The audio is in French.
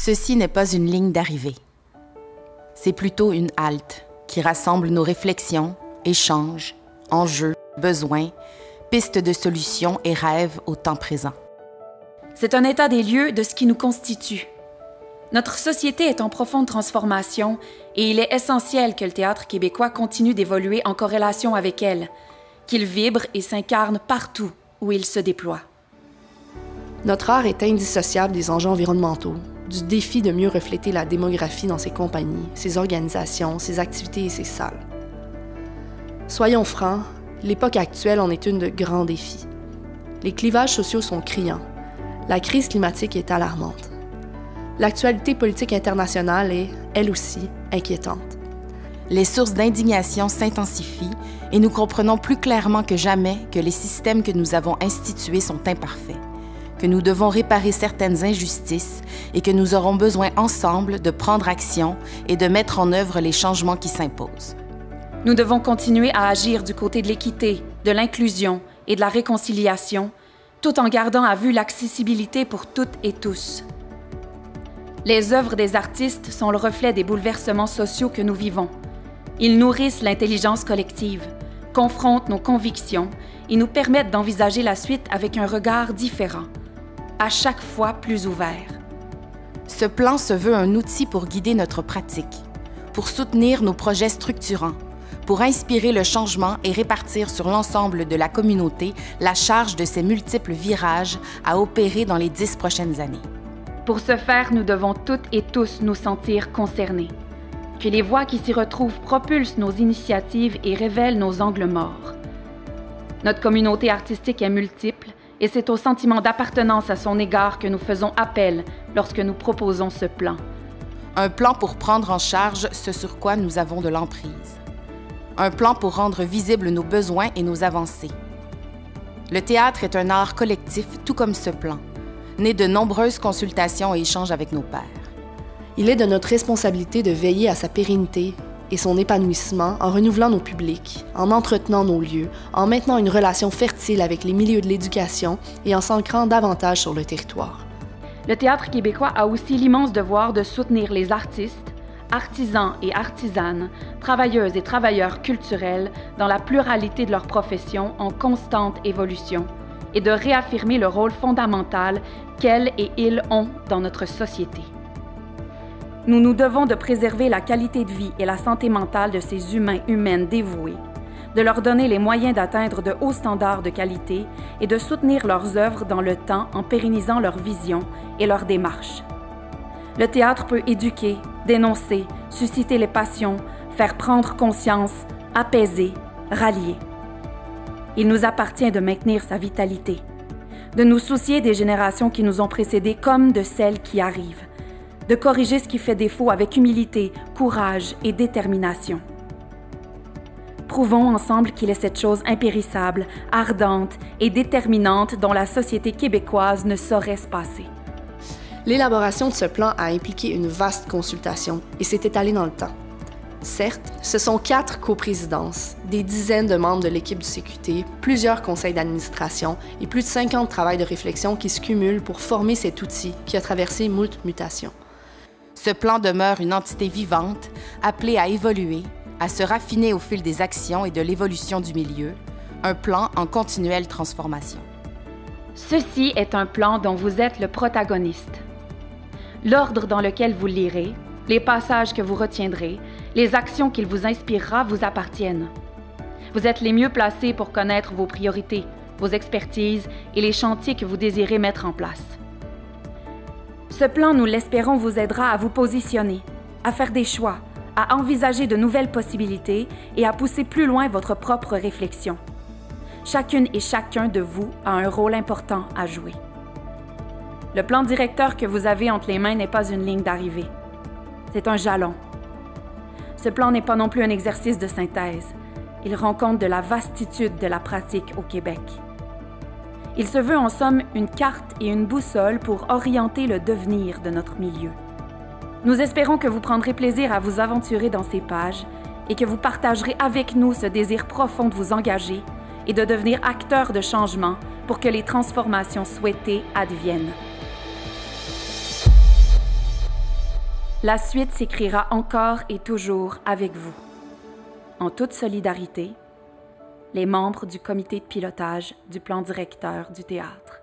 Ceci n'est pas une ligne d'arrivée. C'est plutôt une halte qui rassemble nos réflexions, échanges, enjeux, besoins, pistes de solutions et rêves au temps présent. C'est un état des lieux de ce qui nous constitue. Notre société est en profonde transformation et il est essentiel que le théâtre québécois continue d'évoluer en corrélation avec elle, qu'il vibre et s'incarne partout où il se déploie. Notre art est indissociable des enjeux environnementaux, du défi de mieux refléter la démographie dans ses compagnies, ses organisations, ses activités et ses salles. Soyons francs, l'époque actuelle en est une de grands défis. Les clivages sociaux sont criants. La crise climatique est alarmante. L'actualité politique internationale est, elle aussi, inquiétante. Les sources d'indignation s'intensifient et nous comprenons plus clairement que jamais que les systèmes que nous avons institués sont imparfaits, que nous devons réparer certaines injustices et que nous aurons besoin ensemble de prendre action et de mettre en œuvre les changements qui s'imposent. Nous devons continuer à agir du côté de l'équité, de l'inclusion et de la réconciliation, tout en gardant à vue l'accessibilité pour toutes et tous. Les œuvres des artistes sont le reflet des bouleversements sociaux que nous vivons. Ils nourrissent l'intelligence collective, confrontent nos convictions et nous permettent d'envisager la suite avec un regard différent, à chaque fois plus ouvert. Ce plan se veut un outil pour guider notre pratique, pour soutenir nos projets structurants, pour inspirer le changement et répartir sur l'ensemble de la communauté la charge de ces multiples virages à opérer dans les 10 prochaines années. Pour ce faire, nous devons toutes et tous nous sentir concernés. Que les voix qui s'y retrouvent propulsent nos initiatives et révèlent nos angles morts. Notre communauté artistique est multiple et c'est au sentiment d'appartenance à son égard que nous faisons appel lorsque nous proposons ce plan. Un plan pour prendre en charge ce sur quoi nous avons de l'emprise. Un plan pour rendre visibles nos besoins et nos avancées. Le théâtre est un art collectif tout comme ce plan, né de nombreuses consultations et échanges avec nos pairs. Il est de notre responsabilité de veiller à sa pérennité et son épanouissement en renouvelant nos publics, en entretenant nos lieux, en maintenant une relation fertile avec les milieux de l'éducation et en s'ancrant davantage sur le territoire. Le théâtre québécois a aussi l'immense devoir de soutenir les artistes, artisans et artisanes, travailleuses et travailleurs culturels dans la pluralité de leurs professions en constante évolution et de réaffirmer le rôle fondamental qu'elles et ils ont dans notre société. Nous nous devons de préserver la qualité de vie et la santé mentale de ces humains humaines dévoués, de leur donner les moyens d'atteindre de hauts standards de qualité et de soutenir leurs œuvres dans le temps en pérennisant leur vision et leur démarche. Le théâtre peut éduquer, dénoncer, susciter les passions, faire prendre conscience, apaiser, rallier. Il nous appartient de maintenir sa vitalité, de nous soucier des générations qui nous ont précédés comme de celles qui arrivent, de corriger ce qui fait défaut avec humilité, courage et détermination. Prouvons ensemble qu'il est cette chose impérissable, ardente et déterminante dont la société québécoise ne saurait se passer. L'élaboration de ce plan a impliqué une vaste consultation et s'est étalée dans le temps. Certes, ce sont 4 coprésidences, des dizaines de membres de l'équipe du CQT, plusieurs conseils d'administration et plus de 50 travails de réflexion qui se cumulent pour former cet outil qui a traversé moult mutations. Ce plan demeure une entité vivante, appelée à évoluer, à se raffiner au fil des actions et de l'évolution du milieu, un plan en continuelle transformation. Ceci est un plan dont vous êtes le protagoniste. L'ordre dans lequel vous lirez, les passages que vous retiendrez, les actions qu'il vous inspirera vous appartiennent. Vous êtes les mieux placés pour connaître vos priorités, vos expertises et les chantiers que vous désirez mettre en place. Ce plan, nous l'espérons, vous aidera à vous positionner, à faire des choix, à envisager de nouvelles possibilités et à pousser plus loin votre propre réflexion. Chacune et chacun de vous a un rôle important à jouer. Le plan directeur que vous avez entre les mains n'est pas une ligne d'arrivée. C'est un jalon. Ce plan n'est pas non plus un exercice de synthèse. Il rend compte de la vastitude de la pratique au Québec. Il se veut en somme une carte et une boussole pour orienter le devenir de notre milieu. Nous espérons que vous prendrez plaisir à vous aventurer dans ces pages et que vous partagerez avec nous ce désir profond de vous engager et de devenir acteur de changement pour que les transformations souhaitées adviennent. La suite s'écrira encore et toujours avec vous. En toute solidarité, les membres du comité de pilotage du plan directeur du théâtre.